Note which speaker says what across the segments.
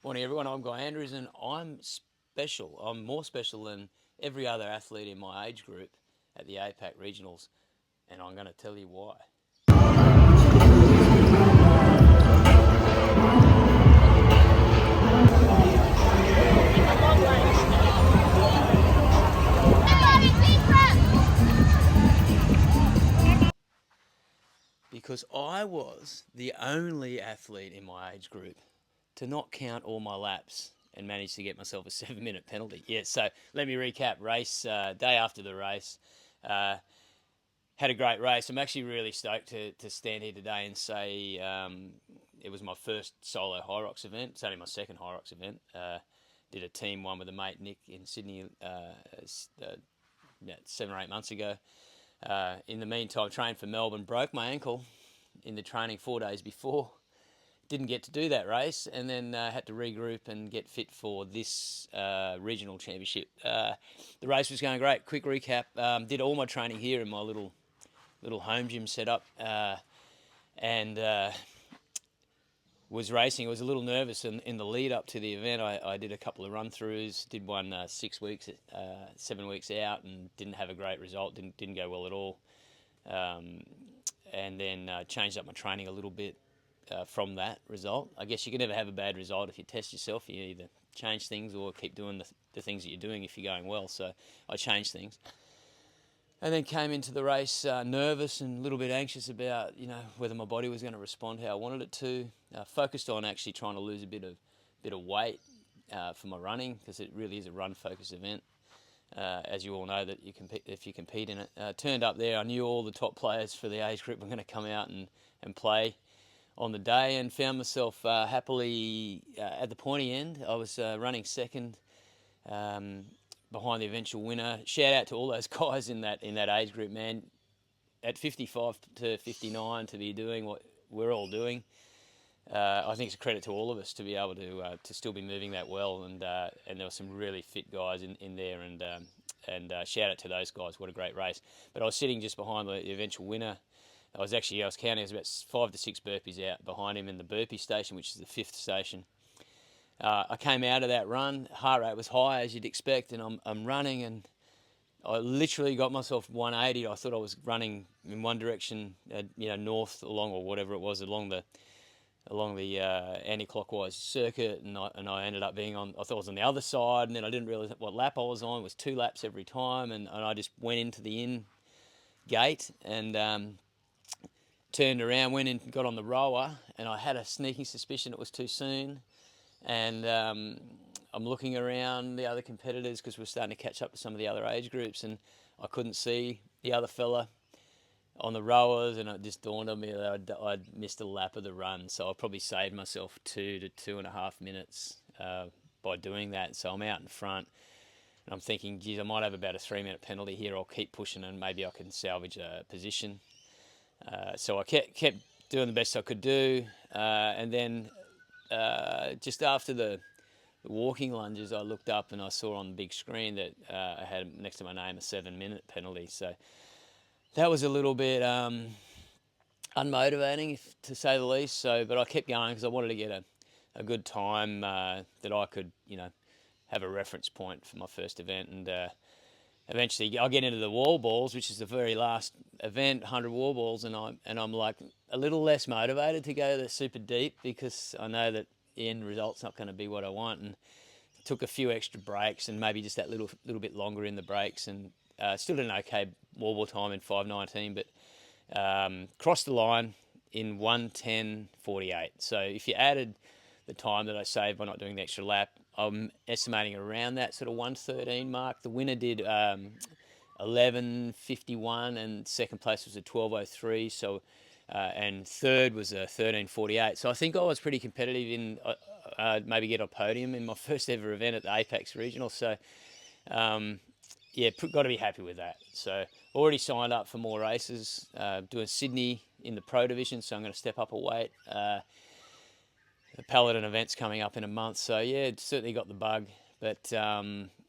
Speaker 1: Morning everyone, I'm Guy Andrews and I'm special. I'm more special than every other athlete in my age group at the APAC regionals, and I'm going to tell you why. Because I was the only athlete in my age group to not count all my laps and manage to get myself a 7-minute penalty. Yeah, so let me recap. Day after the race, uh, had a great race. I'm actually really stoked to stand here today and say it was my first solo Hyrox event. It's only my second Hyrox event. Did a team one with a mate, Nick, in Sydney 7 or 8 months ago. In the meantime, trained for Melbourne, broke my ankle in the training 4 days before. Didn't get to do that race, and then had to regroup and get fit for this regional championship. The race was going great. Quick recap: did all my training here in my little home gym setup, and was racing. I was a little nervous in the lead up to the event. I did a couple of run throughs, did one 6 weeks, 7 weeks out, and didn't have a great result. Didn't go well at all. And then changed up my training a little bit from that result. I guess you can never have a bad result if you test yourself. You either change things or keep doing the things that you're doing if you're going well. So I changed things. And then came into the race nervous and a little bit anxious about, whether my body was going to respond how I wanted it to. Focused on actually trying to lose a bit of weight for my running, because it really is a run-focused event. As you all know, that if you compete in it. Turned up there, I knew all the top players for the age group were going to come out and play on the day, and found myself happily at the pointy end. I was running second. Behind the eventual winner. Shout out to all those guys in that age group, man. At 55 to 59, to be doing what we're all doing, I think it's a credit to all of us to be able to still be moving that well. And there were some really fit guys in there, and shout out to those guys. What a great race! But I was sitting just behind the eventual winner. I was counting. I was about 5 to 6 burpees out behind him in the burpee station, which is the 5th station. I came out of that run, heart rate was high as you'd expect, and I'm running, and I literally got myself 180. I thought I was running in one direction, north along, or whatever it was, along the anti-clockwise circuit, and I ended up being on. I thought I was on the other side, and then I didn't realize what lap I was on. It was 2 laps every time, and I just went into the in gate and turned around, went in, got on the rower, and I had a sneaking suspicion it was too soon. And I'm looking around the other competitors, because we're starting to catch up to some of the other age groups, and I couldn't see the other fella on the rowers, and it just dawned on me that I'd missed a lap of the run. So I probably saved myself 2 to 2.5 minutes by doing that. So I'm out in front, and I'm thinking, geez, I might have about a 3-minute penalty here. I'll keep pushing, and maybe I can salvage a position. So I kept doing the best I could do, and then just after the walking lunges, I looked up and I saw on the big screen that I had next to my name a 7-minute penalty. So that was a little bit unmotivating, to say the least. But I kept going because I wanted to get a good time that I could, have a reference point for my first event. And eventually I'll get into the wall balls, which is the very last event, 100 wall balls, and I'm like a little less motivated to go super deep, because I know that the end result's not going to be what I want, and took a few extra breaks and maybe just that little bit longer in the breaks, and still did an okay wall ball time in 5:19, but crossed the line in 1:10:48. So if you added the time that I saved by not doing the extra lap, I'm estimating around that sort of 1:13 mark. The winner did 11:51, and second place was a 12:03. So, and third was a 13:48. So I think I was pretty competitive in maybe get a podium in my first ever event at the Apex Regional. So, got to be happy with that. So already signed up for more races, doing Sydney in the Pro Division. So I'm going to step up a weight. The Paladin event's coming up in a month, so it's certainly got the bug. But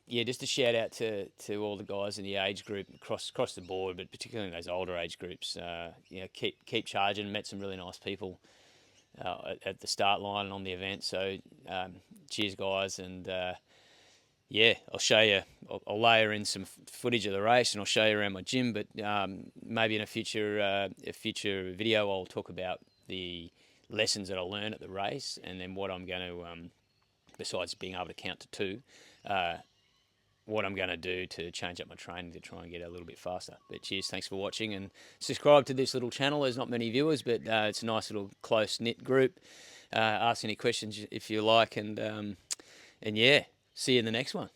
Speaker 1: just a shout out to all the guys in the age group across the board, but particularly in those older age groups. Keep charging. Met some really nice people at the start line and on the event. So cheers, guys, and yeah, I'll show you. I'll layer in some footage of the race, and I'll show you around my gym. But maybe in a future video, I'll talk about the lessons that I learned at the race, and then what I'm going to, besides being able to count to 2, what I'm going to do to change up my training to try and get a little bit faster. But cheers, thanks for watching, and subscribe to this little channel. There's not many viewers, but it's a nice little close-knit group. Ask any questions if you like, and yeah, see you in the next one.